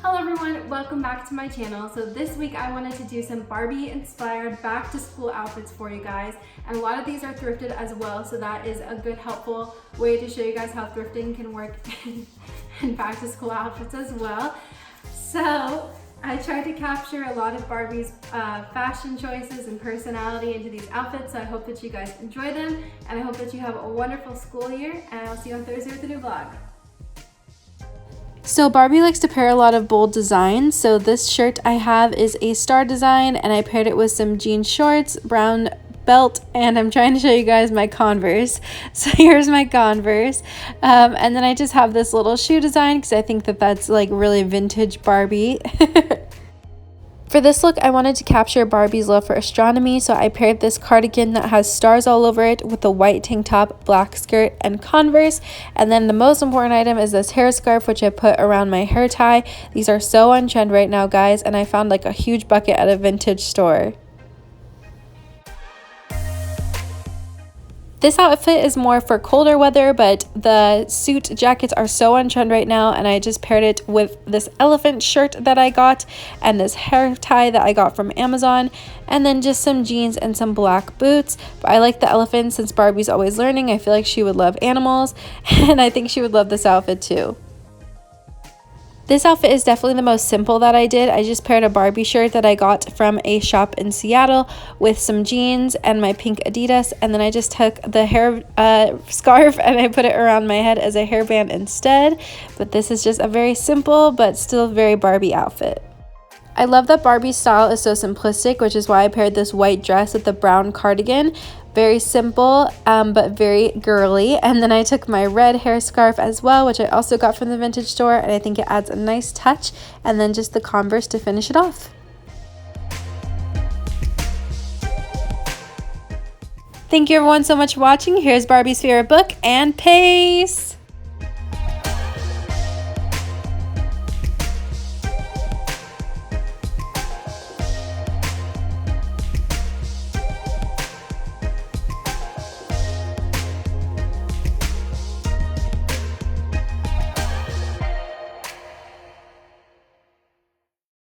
Hello everyone, welcome back to my channel. So this week I wanted to do some Barbie inspired back to school outfits for you guys. And a lot of these are thrifted as well, so that is a good helpful way to show you guys how thrifting can work in back to school outfits as well. So I tried to capture a lot of Barbie's fashion choices and personality into these outfits, so I hope that you guys enjoy them, and I hope that you have a wonderful school year, and I'll see you on Thursday with a new vlog. So Barbie likes to pair a lot of bold designs. So this shirt I have is a star design, and I paired it with some jean shorts, brown belt, and I'm trying to show you guys my Converse. So here's my Converse. And then I just have this little shoe design because I think that that's like really vintage Barbie. For this look, I wanted to capture Barbie's love for astronomy, so I paired this cardigan that has stars all over it with a white tank top, black skirt, and Converse. And then the most important item is this hair scarf, which I put around my hair tie. These are so on trend right now, guys, and I found like a huge bucket at a vintage store. This outfit is more for colder weather, but the suit jackets are so on trend right now, and I just paired it with this elephant shirt that I got and this hair tie that I got from Amazon, and then just some jeans and some black boots. But I like the elephant since Barbie's always learning. I feel like she would love animals, and I think she would love this outfit too. This outfit is definitely the most simple that I did. I just paired a Barbie shirt that I got from a shop in Seattle with some jeans and my pink Adidas, and then I just took the hair scarf and I put it around my head as a hairband instead. But this is just a very simple but still very Barbie outfit. I love that Barbie's style is so simplistic, which is why I paired this white dress with the brown cardigan. Very simple, but very girly. And then I took my red hair scarf as well, which I also got from the vintage store, and I think it adds a nice touch. And then just the Converse to finish it off. Thank you everyone so much for watching. Here's Barbie's favorite book, and peace!